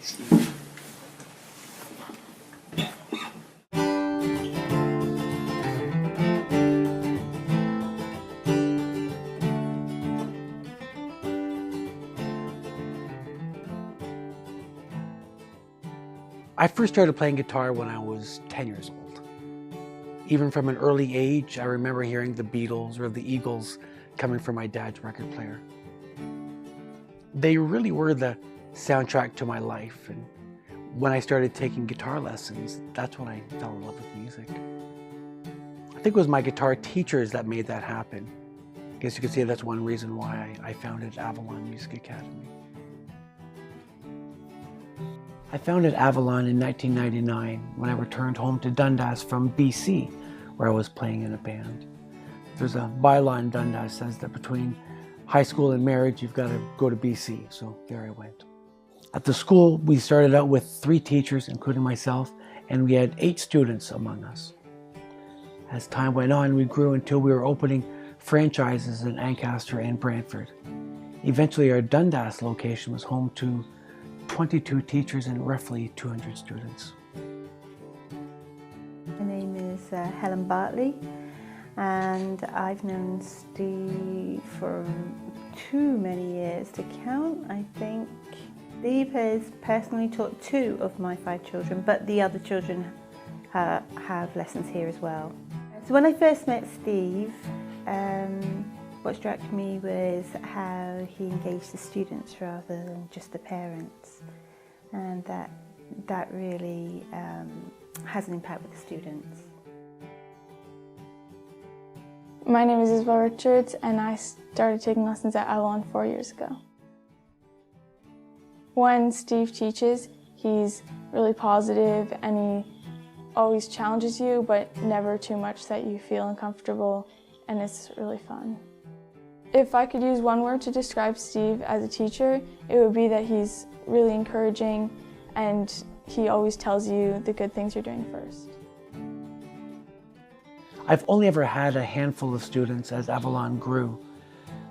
I first started playing guitar when I was 10 years old. Even from an early age, I remember hearing the Beatles or the Eagles coming from my dad's record player. They really were the soundtrack to my life, and when I started taking guitar lessons, that's when I fell in love with music. I think it was my guitar teachers that made that happen. I guess you could say that's one reason why I founded Avalon Music Academy. I founded Avalon in 1999 when I returned home to Dundas from BC, where I was playing in a band. There's a bylaw in Dundas that says that between high school and marriage, you've got to go to BC, so there I went. At the school, we started out with 3 teachers, including myself, and we had 8 students among us. As time went on, we grew until we were opening franchises in Ancaster and Brantford. Eventually, our Dundas location was home to 22 teachers and roughly 200 students. My name is Helen Bartley, and I've known Steve for too many years to count, I think. Steve has personally taught 2 of my 5 children, but the other children have lessons here as well. So when I first met Steve, what struck me was how he engaged the students rather than just the parents, and that really has an impact with the students. My name is Isabel Richards, and I started taking lessons at Avalon 4 years ago. When Steve teaches, he's really positive and he always challenges you, but never too much that you feel uncomfortable, and it's really fun. If I could use one word to describe Steve as a teacher, it would be that he's really encouraging and he always tells you the good things you're doing first. I've only ever had a handful of students as Avalon grew.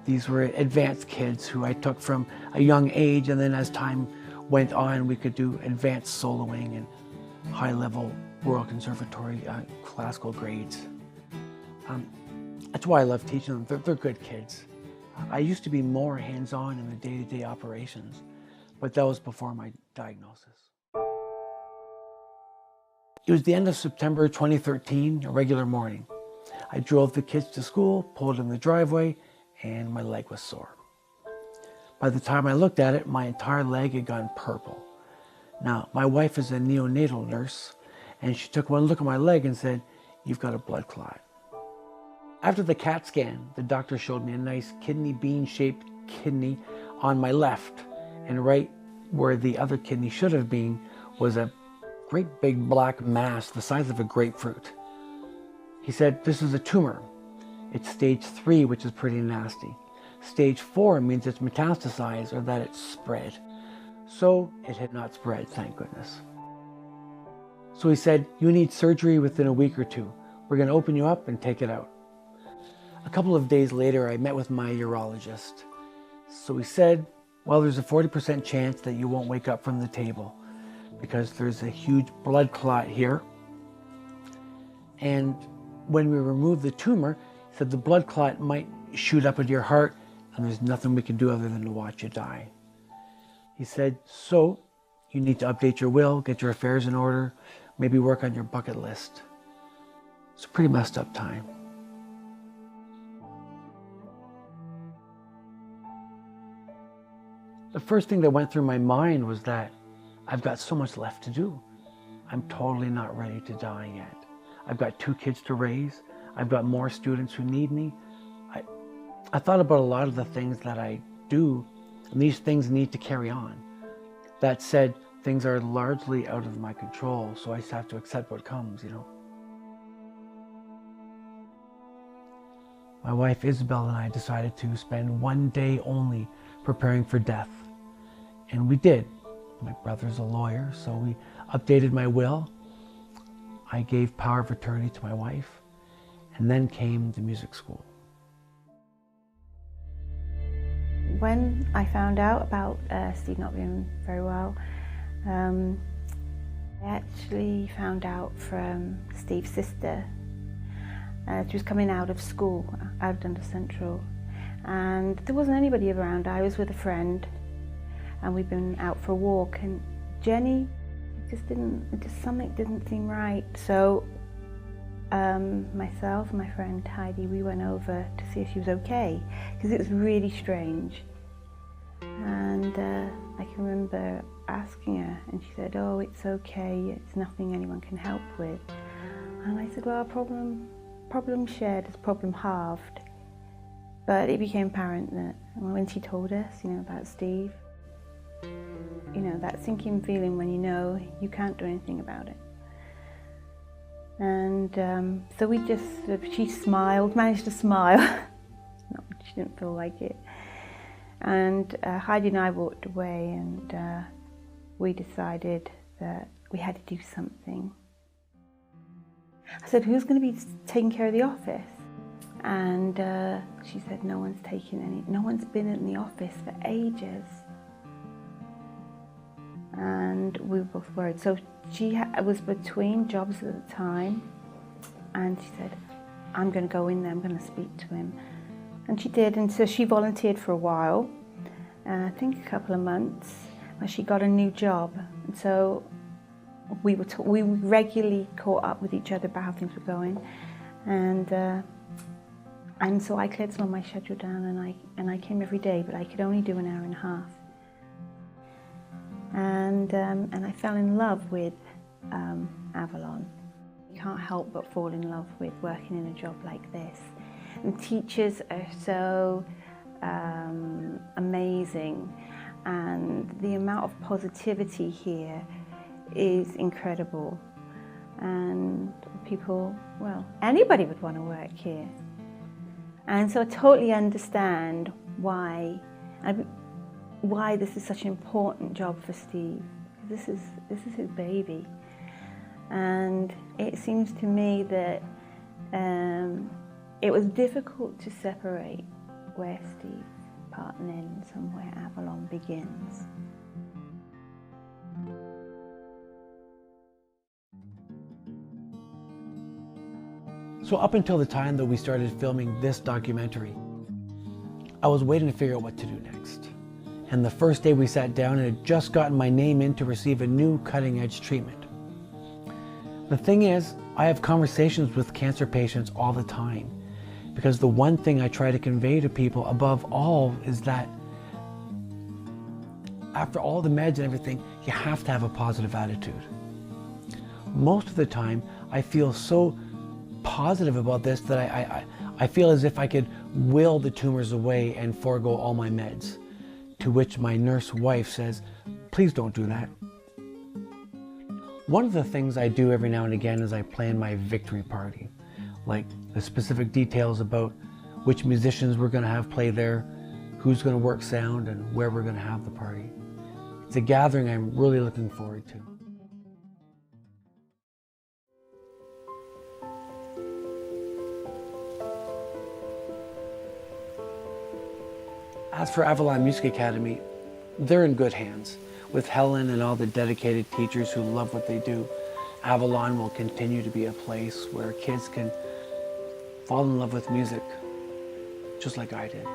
These were advanced kids who I took from a young age, and then as time went on, we could do advanced soloing and high-level Royal Conservatory classical grades. That's why I love teaching them. They're good kids. I used to be more hands-on in the day-to-day operations, but that was before my diagnosis. It was the end of September 2013, a regular morning. I drove the kids to school, pulled in the driveway, and my leg was sore. By the time I looked at it, my entire leg had gone purple. Now, my wife is a neonatal nurse, and she took one look at my leg and said, "You've got a blood clot." After the CAT scan, the doctor showed me a nice kidney bean-shaped kidney on my left, and right where the other kidney should have been was a great big black mass the size of a grapefruit. He said, "This is a tumor. It's stage 3, which is pretty nasty. Stage 4 means it's metastasized or that it's spread." So it had not spread, thank goodness. So he said, "You need surgery within a week or 2. We're going to open you up and take it out." A couple of days later, I met with my urologist. So he said, "Well, there's a 40% chance that you won't wake up from the table because there's a huge blood clot here. And when we remove the tumor," he said, "the blood clot might shoot up into your heart, and there's nothing we can do other than to watch you die." He said, "So you need to update your will, get your affairs in order, maybe work on your bucket list." It's a pretty messed up time. The first thing that went through my mind was that I've got so much left to do. I'm totally not ready to die yet. I've got 2 kids to raise. I've got more students who need me. I thought about a lot of the things that I do, and these things need to carry on. That said, things are largely out of my control, so I just have to accept what comes, you know. My wife Isabel and I decided to spend one day only preparing for death. And we did. My brother's a lawyer, so we updated my will. I gave power of attorney to my wife, and then came the music school. When I found out about Steve not being very well, I actually found out from Steve's sister. She was coming out of school, out of Dundas Central, and there wasn't anybody around. I was with a friend, and we'd been out for a walk, and Jenny, something didn't seem right. So myself and my friend Heidi, we went over to see if she was okay, because it was really strange. And I can remember asking her, and she said, "Oh, it's okay, it's nothing anyone can help with." And I said, "Well, problem shared is problem halved." But it became apparent that when she told us, about Steve, that sinking feeling when you can't do anything about it. And so we just, she smiled, managed to smile. No, she didn't feel like it. And Heidi and I walked away, and we decided that we had to do something. I said, "Who's going to be taking care of the office?" And she said, no one's been in the office for ages. And we were both worried. So she was between jobs at the time, and she said, "I'm going to go in there, I'm going to speak to him." And she did, and so she volunteered for a while, I think a couple of months, where she got a new job. And so we regularly caught up with each other about how things were going, and so I cleared some of my schedule down, and I came every day, but I could only do an hour and a half. And I fell in love with Avalon. You can't help but fall in love with working in a job like this. And teachers are so amazing, and the amount of positivity here is incredible. And people, well, anybody would want to work here. And so I totally understand why this is such an important job for Steve. This is his baby. And it seems to me that it was difficult to separate where Steve's part ends and where Avalon begins. So up until the time that we started filming this documentary, I was waiting to figure out what to do next. And the first day we sat down, and had just gotten my name in to receive a new cutting-edge treatment. The thing is, I have conversations with cancer patients all the time, because the one thing I try to convey to people above all is that after all the meds and everything, you have to have a positive attitude. Most of the time, I feel so positive about this that I feel as if I could will the tumors away and forego all my meds. To which my nurse wife says, "Please don't do that." One of the things I do every now and again is I plan my victory party, like the specific details about which musicians we're going to have play there, who's going to work sound, and where we're going to have the party. It's a gathering I'm really looking forward to. As for Avalon Music Academy, they're in good hands. With Helen and all the dedicated teachers who love what they do, Avalon will continue to be a place where kids can fall in love with music, just like I did.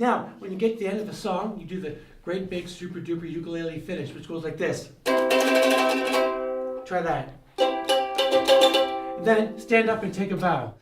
Now, when you get to the end of the song, you do the great big super duper ukulele finish, which goes like this. Try that. And then stand up and take a bow.